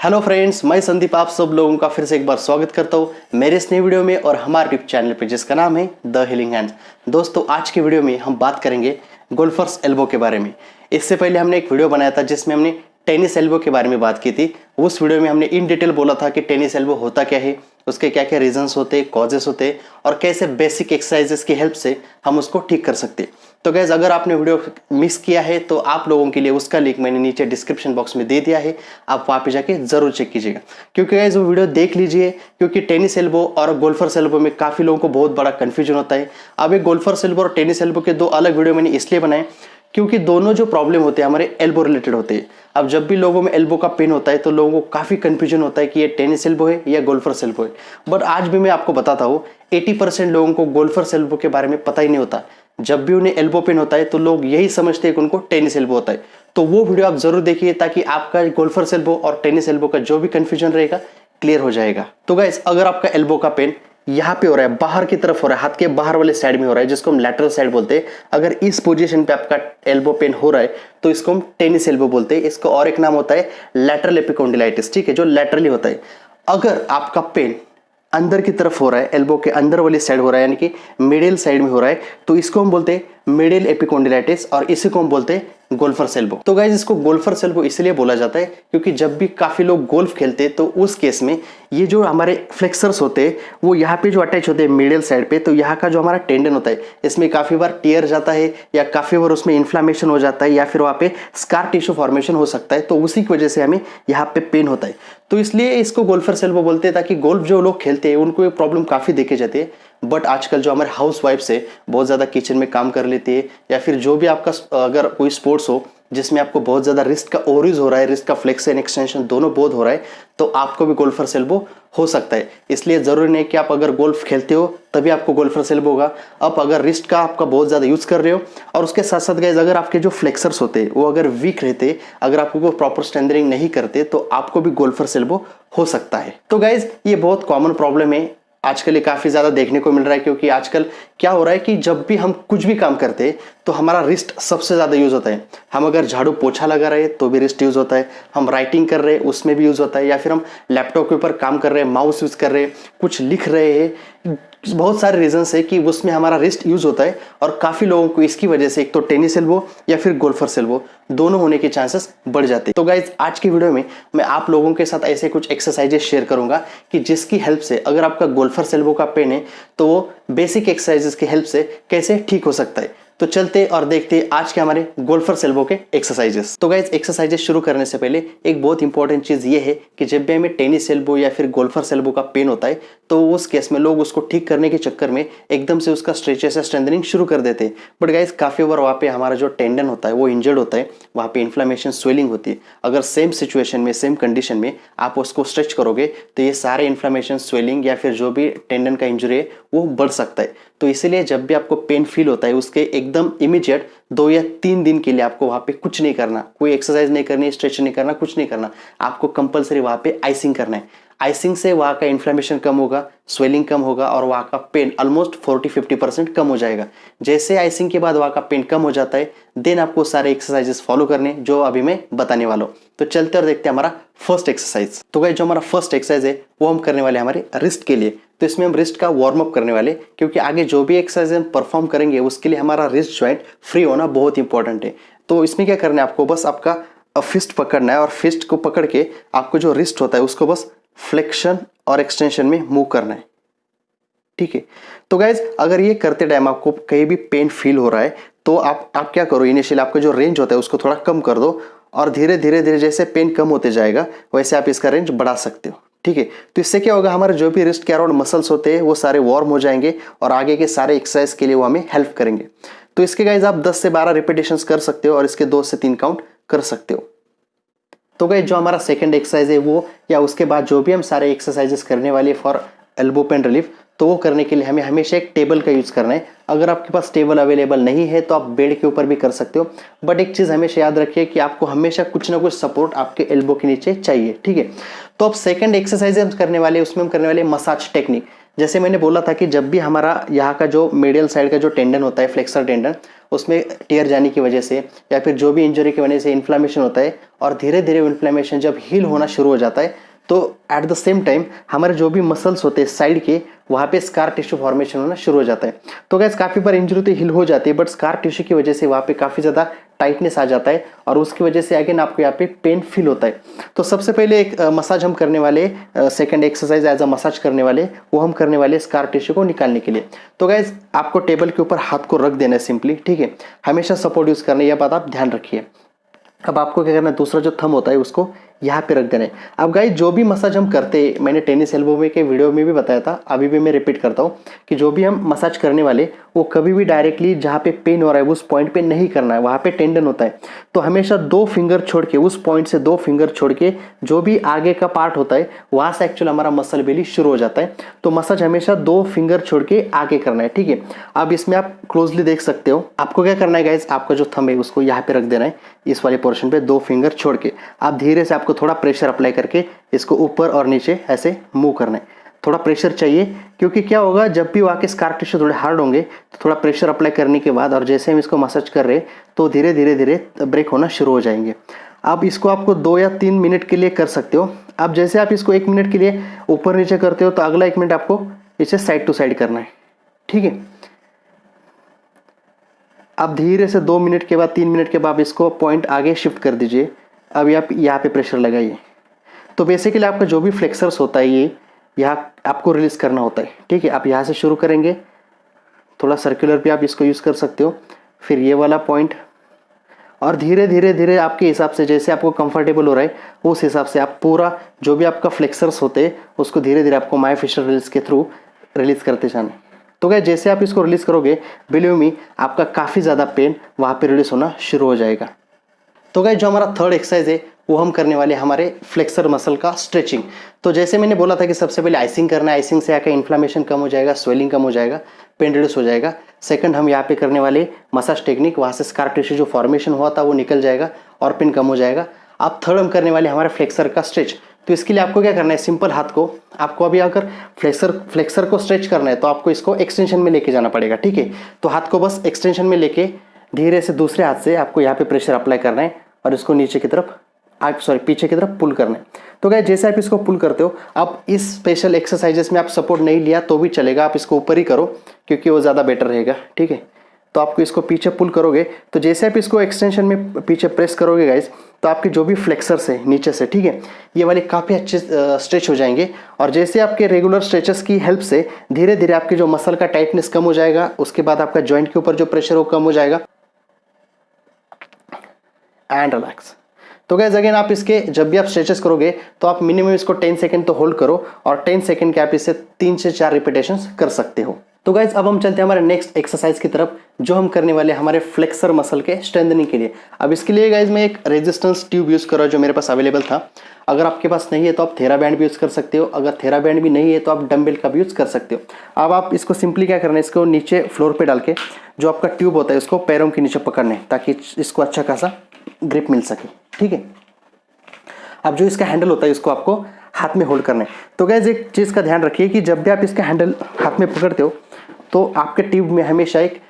Hello friends, मैं संदीप आप सब लोगों का फिर से एक बार स्वागत करता हूँ मेरे इस नए वीडियो में और हमारे यूट्यूब चैनल पे जिसका नाम है द हीलिंग हैंड्स। दोस्तों, आज की वीडियो में हम बात करेंगे गोल्फर्स एल्बो के बारे में। इससे पहले हमने एक वीडियो बनाया था जिसमें हमने टेनिस एल्बो के बारे में बात की थी। उस वीडियो में हमने इन डिटेल बोला था कि टेनिस एल्बो होता क्या है, उसके क्या क्या रीजंस होते हैं, कॉजेस होते हैं और कैसे बेसिक एक्सरसाइजेस की हेल्प से हम उसको ठीक कर सकते हैं। तो गैस, अगर आपने वीडियो मिस किया है तो आप लोगों के लिए उसका लिंक मैंने नीचे डिस्क्रिप्शन बॉक्स में दे दिया है, आप वहाँ पे जाके जरूर चेक कीजिएगा। क्योंकि गैस वो वीडियो देख लीजिए, क्योंकि टेनिस एल्बो और गोल्फर्स एल्बो में काफ़ी लोगों को बहुत बड़ा कन्फ्यूजन होता है। अब एक गोल्फर्स एल्बो और टेनिस एल्बो के दो अलग वीडियो मैंने इसलिए बनाए क्योंकि दोनों जो प्रॉब्लम होते हैं हमारे एल्बो रिलेटेड होते हैं। अब जब भी लोगों में एल्बो का पेन होता है तो लोगों को काफ़ी कंफ्यूजन होता है कि ये टेनिस एल्बो है या गोल्फर्स एल्बो है। बट आज भी मैं आपको बताता हूँ 80% लोगों को गोल्फर्स एल्बो के बारे में पता ही नहीं होता। जब भी उन्हें एल्बो पेन होता है तो लोग यही समझते हैं कि उनको टेनिस एल्बो होता है। तो वो वीडियो आप जरूर देखिए ताकि आपका गोल्फर्स एल्बो और टेनिस एल्बो का जो भी कंफ्यूजन रहेगा क्लियर हो जाएगा। तो गाइस, अगर आपका एल्बो का पेन यहाँ पे हो रहा है, बाहर की तरफ हो रहा है, हाथ के बाहर वाले साइड में हो रहा है, जिसको हम लैटरल साइड बोलते हैं, अगर इस पोजीशन पे आपका एल्बो पेन हो रहा है तो इसको हम टेनिस एल्बो बोलते हैं। इसका और एक नाम होता है लैटरल एपिकोंडिलाइटिस, ठीक है, जो लैटरली होता है। अगर आपका पेन अंदर की तरफ हो रहा है, एल्बो के अंदर वाली साइड हो रहा है, यानी कि मिडिल साइड में हो रहा है, तो इसको हम बोलते हैं मिडिल एपिकोंडिलाइटिस और इसी को हम बोलते हैं गोल्फर्स एल्बो। तो गाइज, इसको गोल्फर्स एल्बो इसलिए बोला जाता है क्योंकि जब भी काफी लोग गोल्फ खेलते हैं तो उस केस में ये जो हमारे फ्लेक्सर्स होते हैं वो यहाँ पे जो अटैच होते हैं मिडिल साइड पे, तो यहाँ का जो हमारा टेंडन होता है इसमें काफी बार टियर जाता है या काफी बार उसमें इन्फ्लामेशन हो जाता है या फिर वहाँ पे स्कार टिश्यू फॉर्मेशन हो सकता है। तो उसी की वजह से हमें यहाँ पे पेन होता है। तो इसलिए इसको गोल्फर्स एल्बो बोलते हैं ताकि गोल्फ जो लोग खेलते हैं उनको ये प्रॉब्लम काफी देखे जाती है। बट आजकल जो हमारे हाउस वाइफ्स है बहुत ज़्यादा किचन में काम कर लेती है, या फिर जो भी आपका अगर कोई स्पोर्ट्स हो जिसमें आपको बहुत ज़्यादा रिस्ट का ओवरयूज हो रहा है, रिस्ट का फ्लेक्शन एक्सटेंशन दोनों बहुत हो रहा है, तो आपको भी गोल्फर्स एल्बो हो सकता है। इसलिए ज़रूरी नहीं कि आप अगर गोल्फ खेलते हो तभी आपको गोल्फर्स एल्बो होगा। अब अगर रिस्ट का आपका बहुत ज़्यादा यूज़ कर रहे हो और उसके साथ साथ गाइस अगर आपके जो फ्लेक्सर्स होते हैं वो अगर वीक रहते, अगर आपको वो प्रॉपर स्ट्रेंथनिंग नहीं करते, तो आपको भी गोल्फर्स एल्बो हो सकता है। तो गाइज, ये बहुत कॉमन प्रॉब्लम है, आजकल ये काफ़ी ज़्यादा देखने को मिल रहा है। क्योंकि आजकल क्या हो रहा है कि जब भी हम कुछ भी काम करते हैं तो हमारा रिस्ट सबसे ज़्यादा यूज़ होता है। हम अगर झाड़ू पोछा लगा रहे हैं तो भी रिस्ट यूज़ होता है, हम राइटिंग कर रहे हैं उसमें भी यूज़ होता है, या फिर हम लैपटॉप के ऊपर काम कर रहे हैं, माउस यूज़ कर रहे हैं, कुछ लिख रहे हैं, बहुत सारे रीजंस है कि उसमें हमारा रिस्ट यूज होता है। और काफ़ी लोगों को इसकी वजह से एक तो टेनिस एल्बो या फिर गोल्फर्स एल्बो दोनों होने के चांसेस बढ़ जाते हैं। तो गाइज, आज की वीडियो में मैं आप लोगों के साथ ऐसे कुछ एक्सरसाइजेस शेयर करूंगा कि जिसकी हेल्प से अगर आपका गोल्फर्स एल्बो का पेन है तो वो बेसिक एक्सरसाइजेस की हेल्प से कैसे ठीक हो सकता है। तो चलते और देखते आज के हमारे गोल्फर्स एल्बो के एक्सरसाइजेस। तो गाइज, एक्सरसाइजेस शुरू करने से पहले एक बहुत इंपॉर्टेंट चीज ये है कि जब भी हमें टेनिस एल्बो या फिर गोल्फर्स एल्बो का पेन होता है तो उस केस में लोग उसको ठीक करने के चक्कर में एकदम से उसका स्ट्रेचेस या स्ट्रेंथनिंग शुरू कर देते हैं। बट गाइज, काफी बार वहाँ पे हमारा जो टेंडन होता है वो इंजर्ड होता है, वहाँ पे इन्फ्लेमेशन स्वेलिंग होती है। अगर सेम सिचुएशन में सेम कंडीशन में आप उसको स्ट्रेच करोगे तो ये सारे इन्फ्लेमेशन स्वेलिंग या फिर जो भी टेंडन का इंजरी है वो बढ़ सकता है। तो इसीलिए जब भी आपको पेन फील होता है उसके एकदम इमीडिएट 2 या 3 दिन के लिए आपको वहाँ पे कुछ नहीं करना, कोई एक्सरसाइज नहीं करनी, स्ट्रेच नहीं करना, कुछ नहीं करना। आपको कंपलसरी वहाँ पे आइसिंग करना है। आइसिंग से वहाँ का इन्फ्लेमेशन कम होगा, स्वेलिंग कम होगा और वहाँ का पेन ऑलमोस्ट 40-50% कम हो जाएगा। जैसे आइसिंग के बाद वहाँ का पेन कम हो जाता है देन आपको सारे एक्सरसाइजेस फॉलो करने जो अभी मैं बताने वाला हूँ। तो चलते और देखते हैं हमारा फर्स्ट एक्सरसाइज। तो गाइस, जो हमारा फर्स्ट एक्सरसाइज है वो हम करने वाले हमारे रिस्ट के लिए। तो इसमें हम रिस्ट का वार्म अप करने वाले, क्योंकि आगे जो भी एक्सरसाइज हम परफॉर्म करेंगे उसके लिए हमारा रिस्ट ज्वाइंट फ्री होना बहुत इंपॉर्टेंट है। तो इसमें क्या करना है, आपको बस आपका फिस्ट पकड़ना है और फिस्ट को पकड़ के आपको जो रिस्ट होता है उसको बस फ्लेक्शन और एक्सटेंशन में मूव करना है, ठीक है। तो गाइज, अगर ये करते टाइम आपको कहीं भी पेन फील हो रहा है तो आप क्या करो, इनिशियली आपका जो रेंज होता है उसको थोड़ा कम कर दो और धीरे धीरे धीरे जैसे पेन कम होते जाएगा वैसे आप इसका रेंज बढ़ा सकते हो, ठीक है। तो इससे क्या होगा, हमारे जो भी रिस्ट के अराउंड मसल्स होते हैं वो सारे वार्म हो जाएंगे और आगे के सारे एक्सरसाइज के लिए वो हमें हेल्प करेंगे। तो इसके गाइज आप 10 से 12 रिपीटेशंस कर सकते हो और इसके 2 से 3 काउंट कर सकते हो। तो गाइस, जो हमारा सेकंड एक्सरसाइज है वो या उसके बाद जो भी हम सारे एक्सरसाइजेस करने वाले फॉर एल्बो पेन रिलीफ, तो वो करने के लिए हमें हमेशा एक टेबल का यूज करना है। अगर आपके पास टेबल अवेलेबल नहीं है तो आप बेड के ऊपर भी कर सकते हो। बट एक चीज हमेशा याद रखिए कि आपको हमेशा कुछ ना कुछ सपोर्ट आपके एल्बो के नीचे चाहिए, ठीक है। तो अब सेकंड एक्सरसाइज हम करने वाले उसमें हम करने वाले मसाज टेक्निक। जैसे मैंने बोला था कि जब भी हमारा यहाँ का जो मीडियल साइड का जो टेंडन होता है, फ्लेक्सर टेंडन, उसमें टियर जाने की वजह से या फिर जो भी इंजरी की वजह से इन्फ्लामेशन होता है और धीरे धीरे इन्फ्लामेशन जब हील होना शुरू हो जाता है तो एट द सेम टाइम हमारे जो भी मसल्स होते हैं साइड के, वहाँ पे स्कार टिश्यू फॉर्मेशन होना शुरू हो जाता है। तो गैस काफ़ी बार इंजरी तो हील हो जाती है, बट स्कार टिश्यू की वजह से वहाँ पे काफ़ी ज़्यादा टाइटनेस आ जाता है और उसकी वजह से अगेन आपको यहाँ पे पेन फील होता है। तो सबसे पहले एक मसाज हम करने वाले, second exercise as a massage करने वाले, वो हम करने वाले स्कार टिश्यू को निकालने के लिए। तो गैस आपको टेबल के ऊपर हाथ को रख देना है सिंपली, ठीक है। हमेशा सपोर्ट यूज़ करना है, यह बात आप ध्यान रखिए। अब आपको क्या करना है, दूसरा जो थंब होता है उसको यहाँ पे रख देना है। अब गाइस जो भी मसाज हम करते हैं, मैंने टेनिस एल्बो में के वीडियो में भी बताया था, अभी भी मैं रिपीट करता हूँ कि जो भी हम मसाज करने वाले वो कभी भी डायरेक्टली जहाँ पे पेन हो रहा है उस पॉइंट पे नहीं करना है, वहाँ पे टेंडन होता है। तो हमेशा 2 फिंगर छोड़ के, उस पॉइंट से 2 फिंगर छोड़ के जो भी आगे का पार्ट होता है वहाँ से एक्चुअली हमारा मसल बेली शुरू हो जाता है। तो मसाज हमेशा 2 फिंगर छोड़ के आगे करना है, ठीक है। अब इसमें आप क्लोजली देख सकते हो, आपको क्या करना है गाइस, आपका जो थंब है उसको यहाँ पे रख देना है, इस वाले पोर्शन पे 2 फिंगर छोड़ के। आप धीरे से आपको थोड़ा प्रेशर अप्लाई करके इसको ऊपर और नीचे ऐसे मूव करना है। थोड़ा प्रेशर चाहिए, क्योंकि क्या होगा जब भी वहाँ के स्कार टिश्यू थोड़े हार्ड होंगे तो थोड़ा प्रेशर अप्लाई करने के बाद और जैसे हम इसको मसाज कर रहे हैं तो धीरे धीरे धीरे ब्रेक होना शुरू हो जाएंगे। अब इसको आपको 2 या 3 मिनट के लिए कर सकते हो। अब जैसे आप इसको 1 मिनट के लिए ऊपर नीचे करते हो तो अगला 1 मिनट आपको इसे साइड टू साइड करना है, ठीक है। अब धीरे से 2 मिनट के बाद, 3 मिनट के बाद इसको पॉइंट आगे शिफ्ट कर दीजिए। अब आप यहाँ पे प्रेशर लगाइए। तो बेसिकली आपका जो भी फ्लेक्सर्स होता है ये यहाँ आपको रिलीज करना होता है, ठीक है। आप यहाँ से शुरू करेंगे, थोड़ा सर्कुलर भी आप इसको यूज़ कर सकते हो, फिर ये वाला पॉइंट, और धीरे धीरे धीरे आपके हिसाब से जैसे आपको कंफर्टेबल हो रहा है उस हिसाब से आप पूरा जो भी आपका फ्लेक्सर्स होते हैं उसको धीरे धीरे आपको मायोफैशियल रिलीज के थ्रू रिलीज करते जाना है। तो क्या जैसे आप इसको रिलीज करोगे, बिलीव मी, आपका काफ़ी ज़्यादा पेन वहाँ पे रिलीज होना शुरू हो जाएगा। तो गाइस जो हमारा थर्ड एक्सरसाइज है वो हम करने वाले हमारे फ्लेक्सर मसल का स्ट्रेचिंग। तो जैसे मैंने बोला था कि सबसे पहले आइसिंग करना है, आइसिंग से आकर इन्फ्लामेशन कम हो जाएगा, स्वेलिंग कम हो जाएगा, पेन रिड्यूस हो जाएगा। सेकंड हम यहाँ पे करने वाले मसाज टेक्निक, वहाँ से स्कार टिश्यू जो फॉर्मेशन हुआ था वो निकल जाएगा और पेन कम हो जाएगा। अब थर्ड हम करने वाले हमारे फ्लेक्सर का स्ट्रेच। तो इसके लिए आपको क्या करना है, सिंपल हाथ को, आपको अभी अगर फ्लेक्सर को स्ट्रेच करना है तो आपको इसको एक्सटेंशन में लेके जाना पड़ेगा, ठीक है। तो हाथ को बस एक्सटेंशन में लेके धीरे से दूसरे हाथ से आपको यहाँ पे प्रेशर अप्लाई करना है और इसको नीचे की तरफ पीछे की तरफ पुल करना है। तो गाइस जैसे आप इसको पुल करते हो, अब इस स्पेशल एक्सरसाइजेस में आप सपोर्ट नहीं लिया तो भी चलेगा, आप इसको ऊपर ही करो क्योंकि वो ज़्यादा बेटर रहेगा, ठीक है। तो आपको इसको पीछे पुल करोगे तो जैसे आप इसको एक्सटेंशन में पीछे प्रेस करोगे गाइस, तो आपके जो भी फ्लेक्सर्स है नीचे से, ठीक है, ये वाले काफ़ी अच्छे स्ट्रेच हो जाएंगे। और जैसे आपके रेगुलर स्ट्रेचेस की हेल्प से धीरे धीरे आपके जो मसल का टाइटनेस कम हो जाएगा, उसके बाद आपका जॉइंट के ऊपर जो प्रेशर वो कम हो जाएगा। And relax. तो गाइस अगेन आप इसके जब भी आप स्ट्रेचेस करोगे तो आप मिनिमम इसको 10 सेकंड तो होल्ड करो और 10 सेकंड के आप इसे 3 से 4 रिपीटेशंस कर सकते हो। तो गाइस अब हम चलते हैं हमारे नेक्स्ट एक्सरसाइज की तरफ, जो हम करने वाले हमारे फ्लेक्सर मसल के स्ट्रेंथनिंग के लिए। अब इसके लिए गाइस मैं एक रेजिस्टेंस ट्यूब यूज़ कर रहा हूँ जो मेरे पास अवेलेबल था। अगर आपके पास नहीं है तो आप थेरा बैंड भी यूज़ कर सकते हो, अगर थेरा बैंड भी नहीं है तो आप डंबल का भी यूज़ कर सकते हो। अब आप इसको सिंपली क्या करना है, इसको नीचे फ्लोर पे डाल के जो आपका ट्यूब होता है उसको पैरों के नीचे पकड़ना है ताकि इसको अच्छा खासा ग्रिप मिल सके, ठीक है। अब जो इसका हैंडल होता है इसको आपको हाथ में होल्ड करना है। तो गाइस एक चीज़ का ध्यान रखिए कि जब भी आप इसका हैंडल हाथ में पकड़ते हो तो आपके ट्यूब में हमेशा एक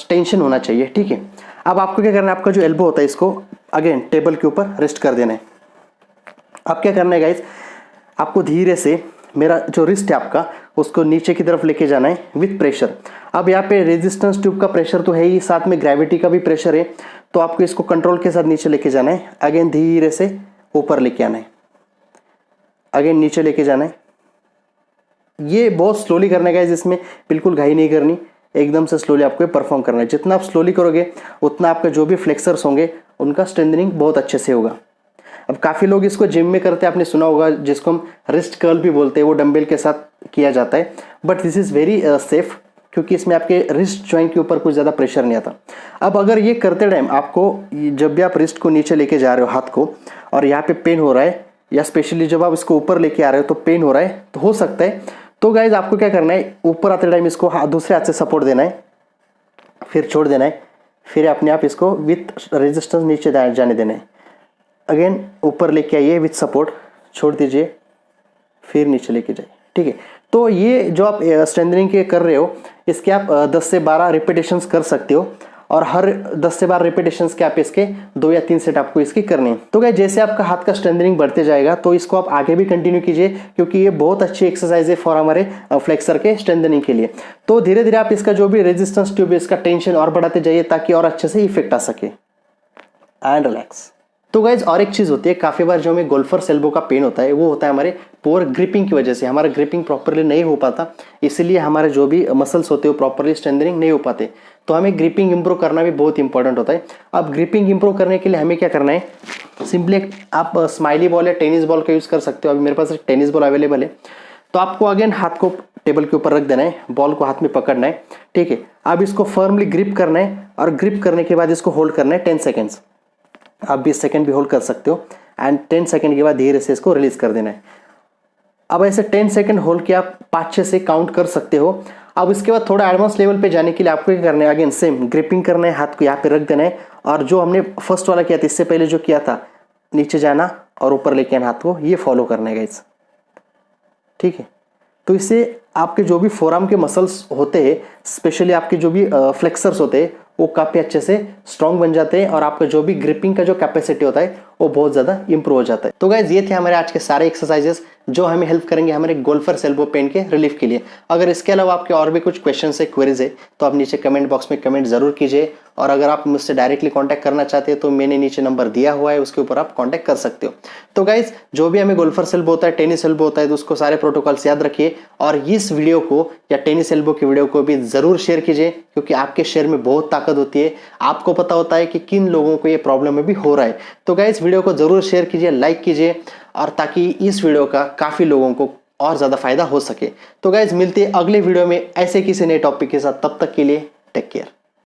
टेंशन होना चाहिए, ठीक है। अब आपको क्या करना है, आपका जो एल्बो होता है इसको अगेन टेबल के ऊपर रेस्ट कर देना है। अब क्या करना है गाइस, आपको धीरे से मेरा जो रिस्ट है आपका उसको नीचे की तरफ लेके जाना है विथ प्रेशर। अब यहाँ पे रेजिस्टेंस ट्यूब का प्रेशर तो है ही, साथ में ग्रेविटी का भी प्रेशर है, तो आपको इसको कंट्रोल के साथ नीचे लेके जाना है। अगेन धीरे से ऊपर लेके आना है, अगेन नीचे लेके जाना है। ये बहुत स्लोली करना है गाइस, इसमें बिल्कुल घाई नहीं करनी, एकदम से स्लोली आपको परफॉर्म करना है। जितना आप स्लोली करोगे उतना आपका जो भी फ्लेक्सर्स होंगे उनका स्ट्रेंथनिंग बहुत अच्छे से होगा। अब काफ़ी लोग इसको जिम में करते हैं, आपने सुना होगा, जिसको हम रिस्ट कर्ल भी बोलते हैं, वो डंबल के साथ किया जाता है। But this is very safe क्योंकि इसमें आपके रिस्ट जॉइंट के ऊपर कुछ ज़्यादा प्रेशर नहीं आता। अब अगर ये करते टाइम आपको जब भी आप रिस्ट को नीचे लेके जा रहे हो हाथ को और यहाँ पे पेन हो रहा है, या स्पेशली जब आप इसको ऊपर लेके आ रहे हो तो पेन हो रहा है, तो हो सकता है, तो गाइज आपको क्या करना है, ऊपर आते टाइम इसको दूसरे हाथ से सपोर्ट देना है, फिर छोड़ देना है, फिर अपने आप इसको विथ रेजिस्टेंस नीचे जाने देना है। अगेन ऊपर लेके आइए विथ सपोर्ट, छोड़ दीजिए, फिर नीचे लेके जाइए, ठीक है। तो ये जो आप स्ट्रेंथनिंग के कर रहे हो इसके आप 10 से 12 रिपीटेशंस कर सकते हो, और हर 10 से 12 रिपीटेशंस के आप इसके 2 या 3 सेट आपको इसकी करने हैं। तो गाइस जैसे आपका हाथ का स्ट्रेंथनिंग बढ़ते जाएगा तो इसको आप आगे भी कंटिन्यू कीजिए, क्योंकि ये बहुत अच्छी एक्सरसाइज है फॉर हमारे फ्लेक्सर के स्ट्रेंथनिंग के लिए। तो धीरे धीरे आप इसका जो भी रेजिस्टेंस ट्यूब है इसका टेंशन और बढ़ाते जाइए ताकि और अच्छे से इफेक्ट आ सके। And relax. तो गाइज और एक चीज होती है, काफी बार जो हमें गोल्फर्स एल्बो का पेन होता है वो होता है हमारे पुअर ग्रिपिंग की वजह से। हमारा ग्रिपिंग प्रॉपरली नहीं हो पाता, इसलिए हमारे जो भी मसल्स होते हैं वो प्रॉपरली स्ट्रेंथनिंग नहीं हो पाते। तो हमें ग्रिपिंग इंप्रूव करना भी बहुत इंपॉर्टेंट होता है। अब ग्रिपिंग इंप्रूव करने के लिए हमें क्या करना है, सिंपली आप स्माइली बॉल या टेनिस बॉल का यूज कर सकते हो। अभी मेरे पास एक टेनिस बॉल अवेलेबल है। तो आपको अगेन हाथ को टेबल के ऊपर रख देना है, बॉल को हाथ में पकड़ना है, ठीक है। अब इसको फर्मली ग्रिप करना है, और ग्रिप करने के बाद इसको होल्ड करना है 10 सेकेंड्स। आप 20 सेकेंड भी होल्ड कर सकते हो, एंड 10 सेकेंड के बाद धीरे से इसको रिलीज कर देना है। अब ऐसे 10 सेकेंड होल्ड के आप 5-6 से काउंट कर सकते हो। अब इसके बाद थोड़ा एडवांस लेवल पे जाने के लिए आपको क्या करना है, अगेन सेम ग्रिपिंग करना है, हाथ को यहाँ पे रख देना है, और जो हमने फर्स्ट वाला किया था इससे पहले जो किया था, नीचे जाना और ऊपर लेके आना हाथ को, ये फॉलो करना है गाइस, ठीक है। तो इससे आपके जो भी फोरआर्म के मसल्स होते हैं, स्पेशली आपके जो भी फ्लेक्सर्स होते हैं, वो काफी अच्छे से स्ट्रांग बन जाते हैं, और आपका जो भी ग्रिपिंग का जो कैपेसिटी होता है वो बहुत ज्यादा इंप्रूव हो जाता है। तो गाइज ये थे हमारे आज के सारे एक्सरसाइजेस जो हमें हेल्प करेंगे हमारे गोल्फर्स एल्बो पेन के रिलीफ के लिए। अगर इसके अलावा आपके और भी कुछ क्वेश्चन है, क्वेरीज है, तो आप नीचे कमेंट बॉक्स में कमेंट जरूर कीजिए। और अगर आप मुझसे डायरेक्टली कांटेक्ट करना चाहते हैं तो मैंने नीचे नंबर दिया हुआ है, उसके ऊपर आप कांटेक्ट कर सकते हो। तो गाइज जो भी हमें गोल्फर्स एल्बो होता है, टेनिस एल्बो होता है, तो उसको सारे प्रोटोकॉल्स याद रखिए, और इस वीडियो को या टेनिस एल्बो की वीडियो को भी जरूर शेयर कीजिए, क्योंकि आपके शेयर में बहुत ताकत होती है। आपको पता होता है कि किन लोगों को ये प्रॉब्लम भी हो रहा है। तो गाइज वीडियो को जरूर शेयर कीजिए, लाइक कीजिए, और ताकि इस वीडियो का काफी लोगों को और ज्यादा फायदा हो सके। तो गाइज मिलते हैं अगले वीडियो में ऐसे किसी नए टॉपिक के साथ, तब तक के लिए टेक केयर।